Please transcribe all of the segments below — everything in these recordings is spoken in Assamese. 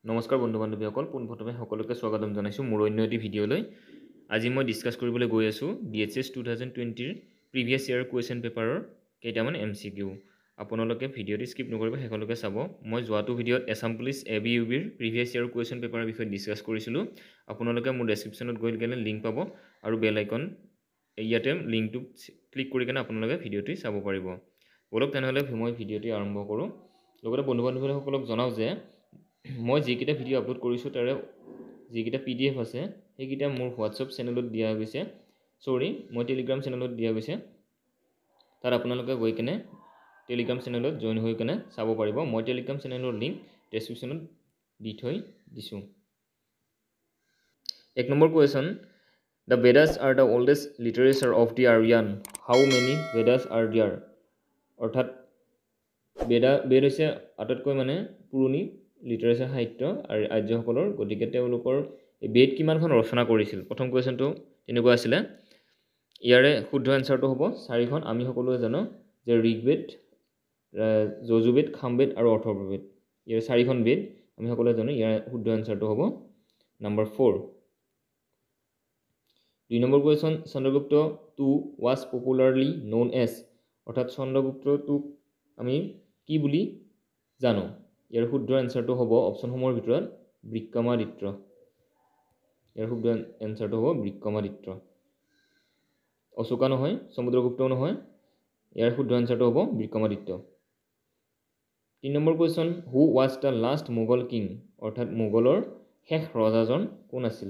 নমস্কাৰ বন্ধু বান্ধৱীসকল, পোনপ্ৰথমে সকলোকে স্বাগতম জনাইছোঁ মোৰ অন্য এটি ভিডিঅ'লৈ। আজি মই ডিছকাছ কৰিবলৈ গৈ আছোঁ DHS 2020 প্ৰিভিয়াছ ইয়াৰ কুৱেশ্যন পেপাৰৰ কেইটামান MCQ। আপোনালোকে ভিডিঅ'টি স্কিপ নকৰিব, শেষলৈকে চাব। মই যোৱাটো ভিডিঅ'ত এছাম পুলিচ ABUBৰ প্ৰিভিয়াছ ইয়াৰ কুৱেশ্যন পেপাৰৰ বিষয়ে ডিছকাছ কৰিছিলোঁ। আপোনালোকে মোৰ ডেছক্ৰিপশ্যনত গৈ কেনে লিংক পাব আৰু বেল আইকন ইয়াতে লিংকটো ক্লিক কৰি কেনে আপোনালোকে ভিডিঅ'টি চাব পাৰিব। বলক তেনেহ'লে মই ভিডিঅ'টি আৰম্ভ কৰোঁ। লগতে বন্ধু বান্ধৱীসকলক জনাওঁ যে মই যিকেইটা ভিডিঅ' আপলোড কৰিছোঁ তাৰে যিকেইটা PDF আছে সেইকেইটা মোৰ হোৱাটছআপ চেনেলত দিয়া গৈছে, মই টেলিগ্ৰাম চেনেলত দিয়া গৈছে। তাত আপোনালোকে গৈ কেনে টেলিগ্ৰাম চেনেলত জইন হৈ কেনে চাব পাৰিব। মই টেলিগ্ৰাম চেনেলৰ লিংক ডেছক্ৰিপশ্যনত দি থৈ দিছোঁ। 1 number question, the Vedas are the oldest literature of the Aryan, how many Vedas are there? অৰ্থাৎ বেদ হৈছে আটাইতকৈ পুৰণি লিটাৰেচাৰ সাহিত্য আৰ্যসকলৰ, গতিকে তেওঁলোকৰ বেদ কিমানখন ৰচনা কৰিছিল? প্ৰথম কুৱেশ্যনটো তেনেকুৱা আছিলে। ইয়াৰে শুদ্ধ এনচাৰটো হ'ব 4খন। আমি সকলোৱে জানো যে ঋগ্বেদ, যজুৰ্বেদ, সামবেদ আৰু অথৰ্ববেদ, ইয়াৰ 4খন বেদ আমি সকলোৱে জানো। ইয়াৰ শুদ্ধ এনচাৰটো হ'ব নম্বৰ 4। 2 নম্বৰ question, Chandragupta two was popularly known as, অৰ্থাৎ চন্দ্ৰগুপ্তটোক আমি কি বুলি জানো? ইয়াৰ শুদ্ধ এনচাৰটো হ'ব অপশ্যনসমূহৰ ভিতৰত বিক্ৰমাদিত্য। ইয়াৰ শুদ্ধ এনচাৰটো হ'ব বিক্ৰমাদিত্য। অশোকা নহয়, সমুদ্ৰগুপ্তও নহয়, ইয়াৰ শুদ্ধ এনচাৰটো হ'ব Vikramaditya. 3 number question, who was the last Mughal king, অৰ্থাৎ মোগলৰ শেষ ৰজাজন কোন আছিল?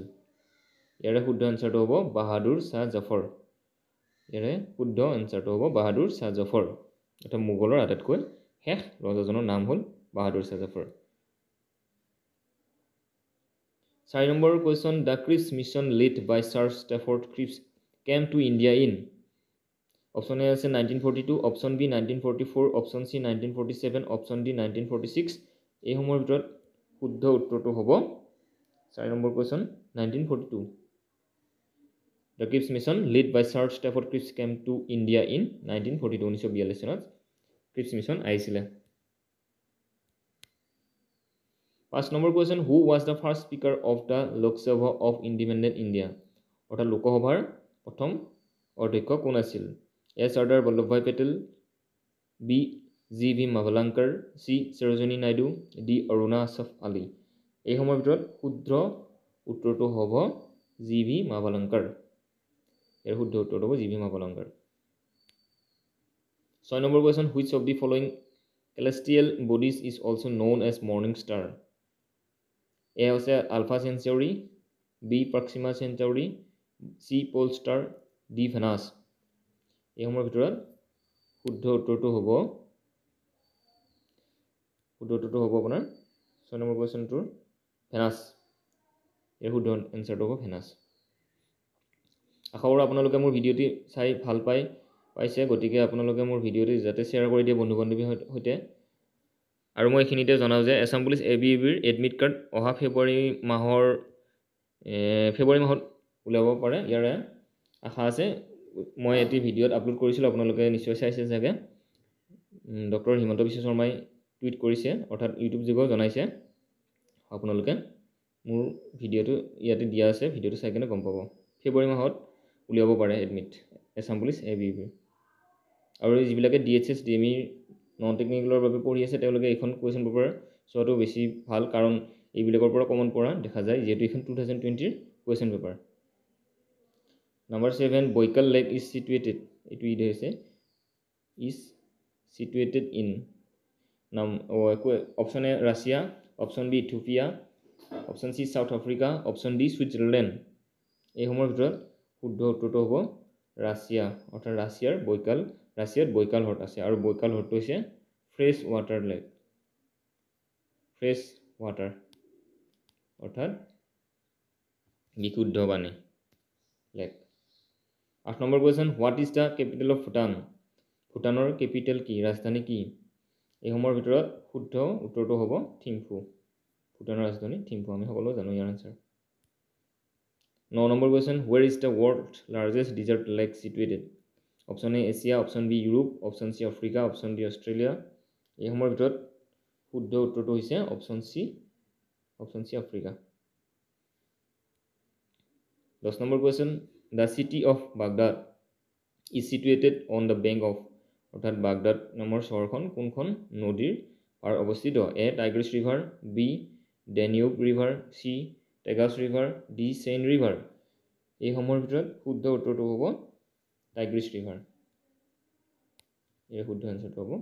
ইয়াৰে শুদ্ধ এনচাৰটো হ'ব বাহাদুৰ শ্বাহ জফৰ। ইয়াৰে শুদ্ধ এনচাৰটো হ'ব বাহাদুৰ শ্বাহ জফৰ। অৰ্থাৎ মোগলৰ আটাইতকৈ শেষ ৰজাজনৰ নাম হ'ল Bahadur Shah Zafar. 4 number question, the Cripps mission led by sir Stafford Cripps came to India in? Option A আছে 1942, option B 1944, option C 1947, option D 1946। এইসমূহৰ ভিতৰত শুদ্ধ উত্তৰটো হ'ব 4 number question 1942। The Cripps mission led by sir Stafford Cripps came to India in 1942, 1942 চনত ক্ৰিপছ মিছন আহিছিলে। 5 number question, who was the first speaker of the Lok Sabha of independent India, অৰ্থাৎ লোকসভাৰ প্ৰথম অধ্যক্ষ কোন আছিল? A Sardar Vallabhbhai Patel, B GV Mavalankar, C Sarojini Naidu, D Aruna Asaf Ali. এইসমূহৰ ভিতৰত শুদ্ধ উত্তৰটো হ'ব GV মাভলাংকাৰ। ইয়াৰ শুদ্ধ উত্তৰটো হ'ব GV Mavalankar. 6 number question, which of the following celestial bodies is also known as morning star? A হৈছে alpha Centauri, B Proxima Centauri, C pole star, D Venus. এইসমূহৰ ভিতৰত শুদ্ধ উত্তৰটো হ'ব আপোনাৰ 6 নম্বৰ কুৱেশ্যনটোৰ ভেনাছ। ইয়াৰ শুদ্ধ এনচাৰটো হ'ব ভেনাছ। আশা কৰোঁ আপোনালোকে মোৰ ভিডিঅ'টি চাই ভাল পাইছে, গতিকে আপোনালোকে মোৰ ভিডিঅ'টি যাতে শ্বেয়াৰ কৰি দিয়ে বন্ধু বান্ধৱীৰ সৈতে। আৰু মই এইখিনিতে জনাওঁ যে এছাম পুলিচ ABUBৰ এডমিট কাৰ্ড অহা ফেব্ৰুৱাৰী মাহত ওলাব পাৰে, ইয়াৰে আশা আছে। মই এটি ভিডিঅ'ত আপলোড কৰিছিলোঁ, আপোনালোকে নিশ্চয় চাইছে চাগে। ডক্টৰ হিমন্ত বিশ্ব শৰ্মাই টুইট কৰিছে, অৰ্থাৎ ইউটিউব যোগেও জনাইছে। আপোনালোকে মোৰ ভিডিঅ'টো ইয়াতে দিয়া আছে, ভিডিঅ'টো চাই কেনে গম পাব। ফেব্ৰুৱাৰী মাহত উলিয়াব পাৰে এডমিট এছাম পুলিচ ABUB। আৰু যিবিলাকে DHS DME নন টেকনিকেলৰ বাবে পঢ়ি আছে তেওঁলোকে এইখন কুৱেশ্যন পেপাৰ চোৱাটো বেছি ভাল, কাৰণ এইবিলাকৰ পৰা কমন পৰা দেখা যায়, যিহেতু এইখন 2020ৰ question paper. Number 7, Baikal lake is situated, এইটো হৈছে is situated in. Option A Russia, option B Ethiopia, option C South Africa, option D Switzerland. এইসমূহৰ ভিতৰত শুদ্ধ উত্তৰটো হ'ব ৰাছিয়া, অৰ্থাৎ ৰাছিয়াত বৈকাল হ্ৰদ আছে, আৰু বৈকাল হ্ৰদটো হৈছে fresh water lake, fresh water অৰ্থাৎ বিশুদ্ধ পানী lake. 8 number question, what is the capital of Bhutan? ভূটানৰ কেপিটেল কি, ৰাজধানী কি? এইসমূহৰ ভিতৰত শুদ্ধ উত্তৰটো হ'ব থিম্ফু। ভূটানৰ ৰাজধানী থিম্ফু, আমি সকলোৱে জানো ইয়াৰ answer. 9 number question, where is the world largest desert lake situated? Option A Asia, option B Europe, option C Africa, option D Australia. এইসমূহৰ ভিতৰত শুদ্ধ উত্তৰটো হৈছে option C option C Africa 10 number question the city of Baghdad is situated on the bank of অৰ্থাৎ বাগদাদ নামৰ চহৰখন কোনখন নদীৰ পাৰ অৱস্থিত A Tigris river B Danube river C Tagus river D chain river এই সমূহৰ ভিতৰত শুদ্ধ উত্তৰটো হ'ব টাইগ্ৰিছ ৰিভাৰ ইয়াৰ শুদ্ধ এনচাৰটো হ'ব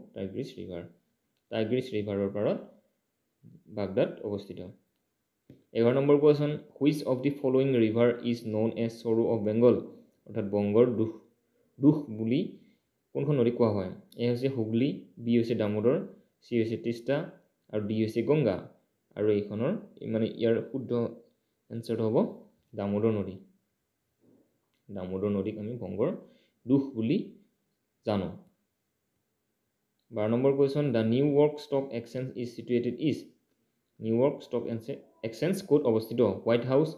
টাইগ্ৰিছ ৰিভাৰৰ পাৰত বাগদাদ অৱস্থিত 11 নম্বৰ question which of the following river is known as sorrow of Bengal অৰ্থাৎ বংগৰ দুখ বুলি কোনখন নদী কোৱা হয় এ হৈছে হুগলী বি হৈছে দামোদৰ চি হৈছে তিষ্টা আৰু ডি হৈছে গংগা আৰু এইখনৰ মানে ইয়াৰ শুদ্ধ এনচাৰটো হ'ব দামোদৰ নদীক আমি বংগৰ দুখ বুলি জানো 12 number question the New York stock exchange is situated New York stock exchange ক'ত অৱস্থিত white house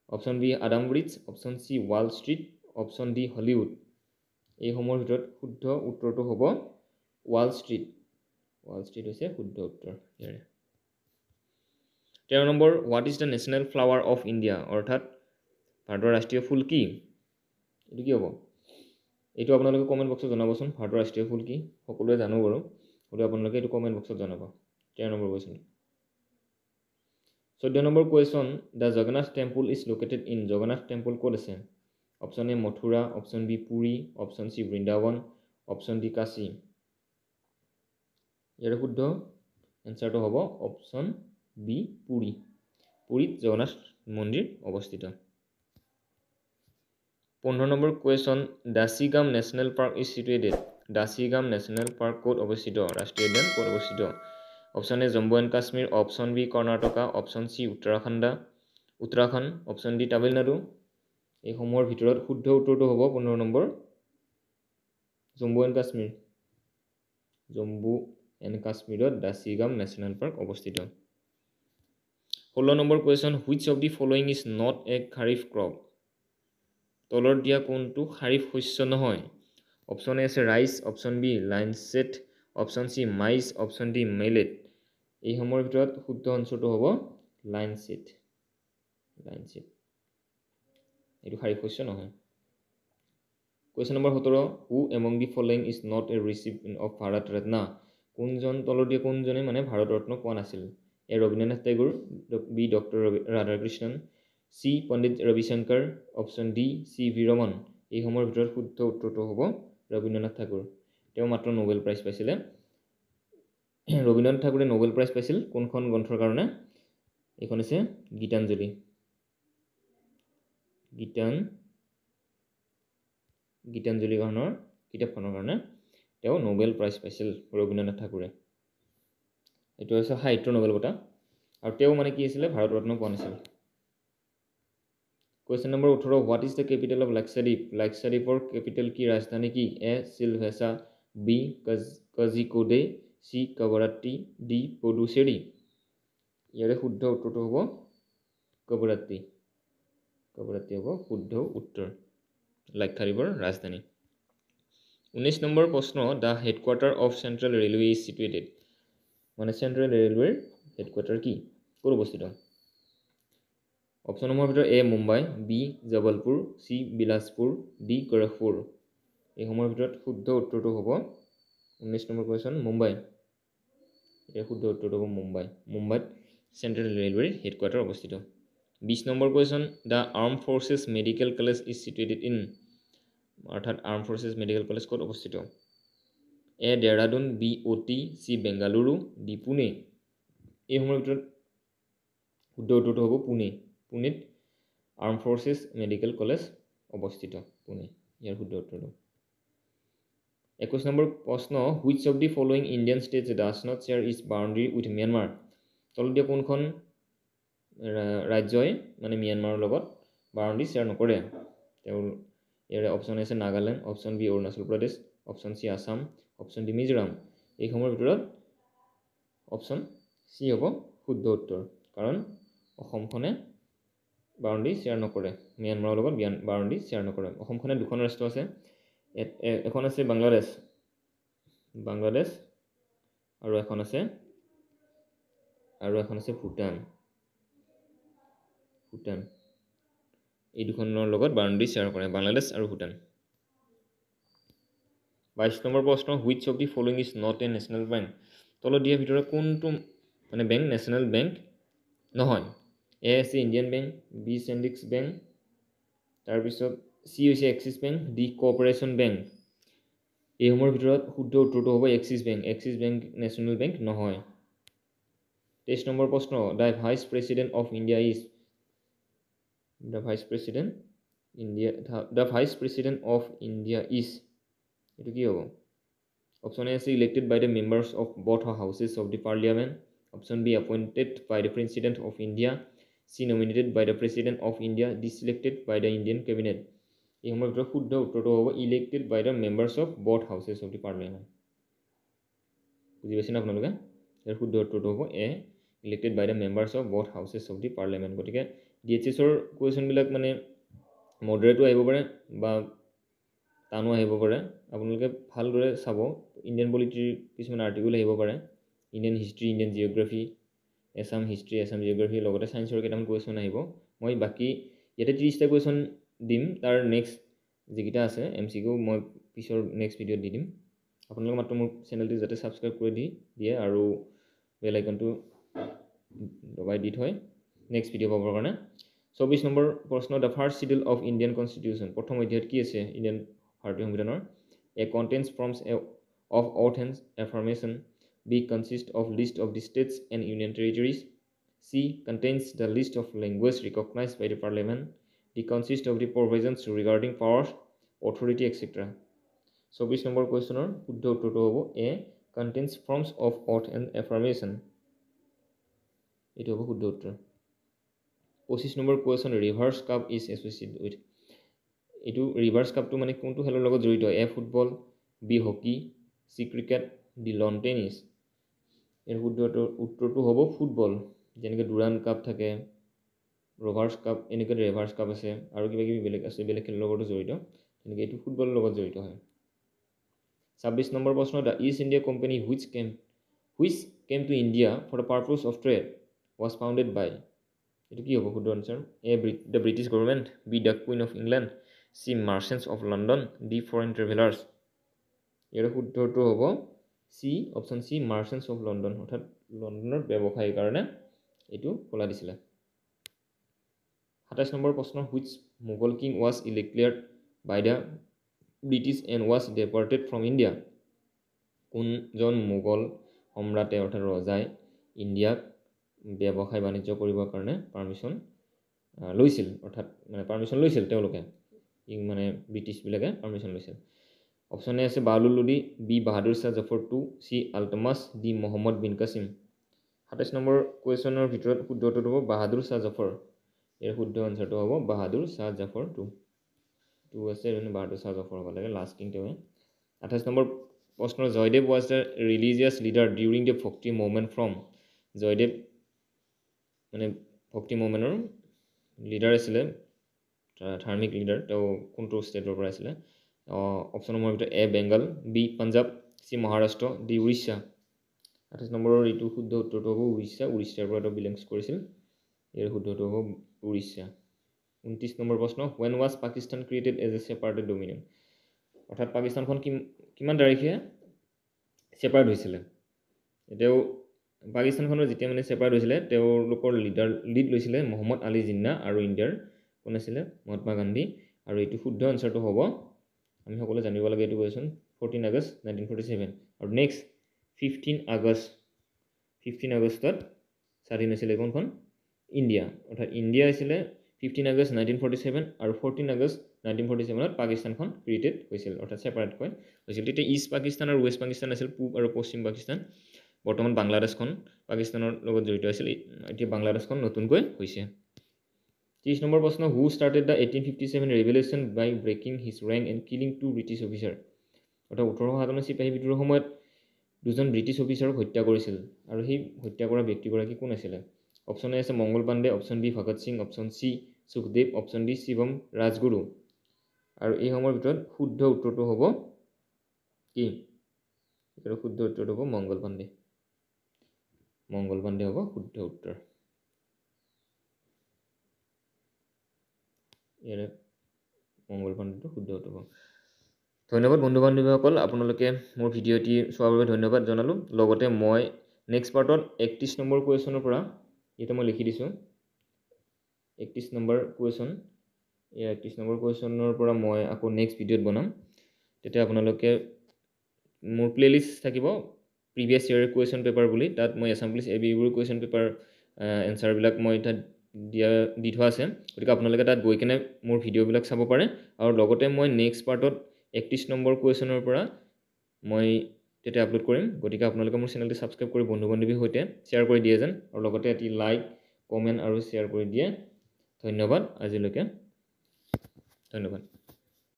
option B Adam bridge option C wall street option D Hollywood এই সমূহৰ ভিতৰত শুদ্ধ উত্তৰটো হ'ব ৱাল ষ্ট্ৰীট হৈছে শুদ্ধ উত্তৰ ইয়াৰে 13 number what is the national flower of India অৰ্থাৎ ভাৰতৰ ৰাষ্ট্ৰীয় ফুল কি এইটো কি হ'ব এইটো আপোনালোকে কমেণ্ট বক্সত জনাবচোন ভাৰতৰ ৰাষ্ট্ৰীয় ফুল কি সকলোৱে জানো বাৰু হ'লেও আপোনালোকে এইটো কমেণ্ট বক্সত জনাব 13 number question 14 number question the Jagannath temple is located in Jagannath temple ক'ত আছে option A Mathura option B Puri option C Vrindavan option D Kashi ইয়াৰ শুদ্ধ এনচাৰটো হ'ব অপশ্যন বি পুৰীত জগন্নাথ মন্দিৰ অৱস্থিত 15 number question Dachigam national park is situated Dachigam national park ক'ত অৱস্থিত ৰাষ্ট্ৰীয় উদ্যান ক'ত অৱস্থিত option A Jammu and Kashmir option B Karnataka option C Uttarakhand option D Tamil Nadu এই সমূহৰ ভিতৰত শুদ্ধ উত্তৰটো হ'ব 15 নম্বৰ জম্মু এণ্ড কাশ্মীৰত দাচিগাম নেশ্যনেল পাৰ্ক অৱস্থিত 16 number question which of the following is not a kharif crop তলত দিয়া কোনটো খাৰিফ শস্য নহয় অপশ্যন এ আছে rice option B linseed option C maize option D millet এই সমূহৰ ভিতৰত শুদ্ধ অঞ্চৰটো হ'ব লাইনচেট এইটো খাৰিফ শস্য নহয় question number 17 who among the following is not a recipient of Bharat Ratna তলত দিয়া কোনজনে মানে ভাৰত ৰত্ন পোৱা নাছিল A Rabindranath Tagore B doctor Radhakrishnan C Pandit Ravi Shankar option D C V Raman এই সমূহৰ ভিতৰত শুদ্ধ উত্তৰটো হ'ব ৰবীন্দ্ৰনাথ ঠাকুৰ তেওঁ মাত্ৰ নোবেল প্ৰাইজ পাইছিলে ৰবীন্দ্ৰনাথ ঠাকুৰে নোবেল প্ৰাইজ পাইছিল কোনখন গ্ৰন্থৰ কাৰণে এইখন হৈছে গীতাঞ্জলি কিতাপখনৰ কাৰণে তেওঁ নোবেল প্ৰাইজ পাইছিল ৰবীন্দ্ৰনাথ ঠাকুৰে এইটো হৈছে সাহিত্য নোবেল বঁটা আৰু তেওঁ মানে কি আছিলে ভাৰত ৰত্ন পোৱা নাছিল question number 18 what is the capital of লাক্ষাদ্বীপৰ কেপিটেল কি ৰাজধানী কি A Silvassa B Kozhikode C Kavaratti D Puducherry ইয়াৰে শুদ্ধ উত্তৰটো হ'ব কৱৰাত্তি হ'ব শুদ্ধ উত্তৰ লাক্ষাদ্বীপৰ ৰাজধানী 19 নম্বৰ প্ৰশ্ন the headquarter of central railway is situated মানে চেণ্ট্ৰেল ৰেলৱেৰ হেডকোৱাৰ্টাৰ কি ক'ত অৱস্থিত অপশ্যনসমূহৰ ভিতৰত A Mumbai B Jabalpur C Bilaspur D Gorakhpur এইসমূহৰ ভিতৰত শুদ্ধ উত্তৰটো হ'ব 19 নম্বৰ কুৱেশ্যন মুম্বাই ইয়াৰ শুদ্ধ উত্তৰটো হ'ব মুম্বাইত চেণ্ট্ৰেল ৰেলৱেৰ হেডকোৱাৰ্টাৰ অৱস্থিত 20 number question the arm forces medical college is situated in অৰ্থাৎ আৰ্ম ফৰ্চেছ মেডিকেল কলেজ ক'ত অৱস্থিত A Dehradun B Ooty C Bengaluru D Pune এই সমূহৰ ভিতৰত শুদ্ধ উত্তৰটো হ'ব পুনেত আৰ্ম ফৰ্চেছ মেডিকেল কলেজ অৱস্থিত পুনে ইয়াৰ শুদ্ধ উত্তৰটো 21 নম্বৰ প্ৰশ্ন which of the following Indian states does not share its boundary with Myanmar তলত দিয়া কোনখন ৰাজ্যই মানে ম্যানমাৰৰ লগত বাউণ্ডেৰী শ্বেয়াৰ নকৰে ইয়াৰে অপশ্যন আছে Nagaland option B Arunachal Pradesh option C Assam option D Mizoram এইসমূহৰ ভিতৰত অপশ্যন চি হ'ব শুদ্ধ উত্তৰ কাৰণ অসমখনে বাউণ্ডেৰী শ্বেয়াৰ নকৰে ম্যানমাৰৰ লগত বাউণ্ডেৰী শ্বেয়াৰ নকৰে অসমখনে দুখন ৰাষ্ট্ৰ আছে এখন আছে বাংলাদেশ আৰু এখন আছে ভূটান ভূটান এই দুখনৰ লগত বাউণ্ডাৰী শ্বেয়াৰ কৰে বাংলাদেশ আৰু ভূটান 22 নম্বৰ প্ৰশ্ন which of the following is not a national bank তলত দিয়া ভিতৰত কোনটো মানে বেংক নেশ্যনেল বেংক নহয় এ আছে ইণ্ডিয়ান বেংক বি চেণ্ডিক্স বেংক তাৰ পিছত সি হৈছে axis bank D cooperation bank এই সময়ৰ ভিতৰত শুদ্ধ উত্তৰটো হ'ব এক্সিছ বেংক নেশ্যনেল বেংক নহয় 23 নম্বৰ প্ৰশ্ন the vice president of India is the vice president of India is এটো কি হ'ব অপশ্যন এ আছে elected by the members of both houses of the parliament option B appointed by the president of India C nominated by the president of India D selected by the Indian cabinet এই সময়ৰ ভিতৰত শুদ্ধ উত্তৰটো হ'ব elected by the members of both houses of the parliament বুজি পাইছেনে আপোনালোকে ইয়াৰ শুদ্ধ উত্তৰটো হ'ব A elected by the members of both houses of the parliament গতিকে ডিএইচএছৰ কুৱেশ্যনবিলাক মানে মডাৰেটো আহিব পাৰে বা টানো আহিব পাৰে আপোনালোকে ভালদৰে চাব ইণ্ডিয়ান পলিটিৰ কিছুমান আৰ্টিকল আহিব পাৰে Indian history Indian geography Assam history Assam geography লগতে ছায়েন্সৰ কেইটামান কুৱেশ্যন আহিব মই বাকী ইয়াতে 30টা কুৱেশ্যন দিম তাৰ নেক্সট যিকেইটা আছে MCQ মই পিছৰ নেক্সট ভিডিঅ'ত দি দিম আপোনালোকে মাত্ৰ মোৰ চেনেলটো যাতে ছাবস্ক্ৰাইব কৰি দিয়ে আৰু বেল আইকনটো দবাই দি থয় নেক্সট ভিডিঅ' পাবৰ কাৰণে 24 নম্বৰ প্ৰশ্ন the first schedule of Indian constitution প্ৰথম অধ্যায়ত কি আছে ইণ্ডিয়ান ভাৰতীয় সংবিধানৰ A contains forms of oath and affirmation B consists of list of the states and union territories. C contains the list of languages recognized by the parliament. D consists of the provisions regarding powers, authority, etc. So, 24 number question শুদ্ধ উত্তৰটো হ'ব A contains forms of oath and affirmation. এইটো হ'ব শুদ্ধ উত্তৰ 25 number question reverse cup is associated with এইটো reverse cup টো মানে কোনটো খেলৰ লগত জড়িত A football B hockey C cricket D lawn tennis এৰ শুদ্ধ উত্তৰটো হ'ব ফুটবল যেনেকৈ ডুৰান কাপ থাকে ৰিভাৰ্স কাপ এনেকৈ ৰিভাৰ্স কাপ আছে আৰু কিবা কিবি বেলেগ আছে বেলেগ খেলৰ লগতো জড়িত তেনেকৈ এইটো ফুটবলৰ লগত জড়িত হয় 26 নম্বৰ প্ৰশ্ন the East India company which came to India for the purpose of trade was founded by এইটো কি হ'ব শুদ্ধ answer A the British government B the queen of England C merchants of London D foreign travellers ইয়াৰ শুদ্ধটো হ'ব C option C merchants of London অৰ্থাৎ লণ্ডনৰ ব্যৱসায়ীৰ কাৰণে এইটো খোলা দিছিলে 27 নম্বৰ প্ৰশ্ন which Mughal king was elected by the British and was departed from India কোনজন মোগল সম্ৰাটে অৰ্থাৎ ৰজাই ইণ্ডিয়াক ব্যৱসায় বাণিজ্য কৰিবৰ কাৰণে পাৰ্মিশ্যন লৈছিল অৰ্থাৎ মানে পাৰ্মিশ্যন লৈছিল তেওঁলোকে মানে ব্ৰিটিছবিলাকে পাৰ্মিশ্যন লৈছিল অপশ্যন এ আছে Bahlul Lodi B Bahadur Shah Zafar 2 C Iltutmish D Mohammad bin Qasim 27 number কুৱেশ্যনৰ ভিতৰত শুদ্ধ উত্তৰটো হ'ব বাহাদুৰ শ্বাহ জাফৰ ইয়াৰ শুদ্ধ আনচাৰটো হ'ব বাহাদুৰ শ্বাহ জাফৰ 2 আছে মানে বাহাদুৰ শ্বাহ জাফৰ হ'ব লাগে লাষ্ট কিং তেওঁ 28 নম্বৰ প্ৰশ্ন Jaydev was the religious leader during the ভক্তি মুভমেণ্ট ফ্ৰম জয়দেৱ মানে ভক্তি মুভমেণ্টৰ লিডাৰ আছিলে ধাৰ্মিক লিডাৰ তেওঁ কোনটো ষ্টেটৰ পৰা আছিলে অপশ্যন নম্বৰ ভিতৰত A Bengal B Punjab C Maharashtra D Orissa 28 নম্বৰৰ এইটো শুদ্ধ উত্তৰটো হ'ব উৰিষ্যাৰ পৰা তেওঁ বিলংছ কৰিছিল ইয়াৰ শুদ্ধটো হ'ব উৰিষ্যা 29 নম্বৰ প্ৰশ্ন when was Pakistan created as a separate dominion অৰ্থাৎ পাকিস্তানখন কিমান তাৰিখে সেপাৰেট হৈছিলে এতিয়াও পাকিস্তানখনৰ যেতিয়া মানে সেপাৰেট হৈছিলে তেওঁলোকৰ লিড লৈছিলে মোহাম্মদ আলী জিন্না আৰু ইণ্ডিয়াৰ কোন আছিলে মহাত্মা গান্ধী আৰু এইটো শুদ্ধ আনচাৰটো হ'ব আমি সকলোৱে জানিব লাগে এইটো কুৱেশ্যন 14 আগষ্ট 1947 আৰু নেক্সট 15 আগষ্টত স্বাধীন হৈছিলে কোনখন ইণ্ডিয়া অৰ্থাৎ ইণ্ডিয়া আছিলে 15 আগষ্ট 1947 আৰু 14 আগষ্ট 1947ত পাকিস্তানখন ক্ৰিয়েটেড হৈছিল অৰ্থাৎ সেপাৰেট হৈছিল তেতিয়া ইষ্ট পাকিস্তান আৰু ৱেষ্ট পাকিস্তান আছিল পূব আৰু পশ্চিম পাকিস্তান বৰ্তমান বাংলাদেশখন পাকিস্তানৰ লগত জড়িত আছিল এতিয়া বাংলাদেশখন নতুনকৈ হৈছে 30 নম্বৰ প্ৰশ্ন who started the 1857 revolution by breaking his rank and killing 2 British officer অৰ্থাৎ 1857 চিপাহী বিদ্ৰোহৰ সময়ত দুজন ব্ৰিটিছ অফিচাৰক হত্যা কৰিছিল আৰু সেই হত্যা কৰা ব্যক্তিগৰাকী কোন আছিলে অপশ্যন এ আছে Mangal Pandey option B Bhagat Singh option C Sukhdev option D Shivam Rajguru আৰু এই সময়ৰ ভিতৰত শুদ্ধ উত্তৰটো হ'ব কি এৰ শুদ্ধ উত্তৰটো হ'ব মংগল পাণ্ডে হ'ব শুদ্ধ উত্তৰ ইয়াৰে মংগল পাণ্ডেটো শুদ্ধ উত্তৰ হ'ব। ধন্যবাদ বন্ধু বান্ধৱীসকল, আপোনালোকে মোৰ ভিডিঅ'টি চোৱাৰ বাবে ধন্যবাদ জনালোঁ। লগতে মই নেক্সট পাৰ্টত 31 নম্বৰ কুৱেশ্যনৰ পৰা ইয়াতে মই লিখি দিছোঁ 31 নম্বৰ কুৱেশ্যন, এই 31 নম্বৰ কুৱেশ্যনৰ পৰা মই আকৌ নেক্সট ভিডিঅ'ত বনাম। তেতিয়া আপোনালোকে মোৰ প্লেলিষ্ট থাকিব প্ৰিভিয়াছ ইয়াৰ কুৱেশ্যন পেপাৰ বুলি, তাত মই আছাম পুলিচ ABUৰ কুৱেশ্যন পেপাৰ এনচাৰবিলাক মই তাত দি থোৱা আছে। গতিকে আপোনালোকে তাত গৈ কিনে মোৰ ভিডিঅ'বিলাক চাব পাৰে। আৰু লগতে মই নেক্সট পাৰ্টত 31 নম্বৰ কুৱেশ্যনৰ পৰা মই তেতিয়া আপলোড কৰিম। গতিকে আপোনালোকে মোৰ চেনেলটো ছাবস্ক্ৰাইব কৰি বন্ধু বান্ধৱীৰ সৈতে শ্বেয়াৰ কৰি দিয়ে যেন, আৰু লগতে এটি লাইক, কমেণ্ট আৰু শ্বেয়াৰ কৰি দিয়ে। ধন্যবাদ আজিলৈকে, ধন্যবাদ।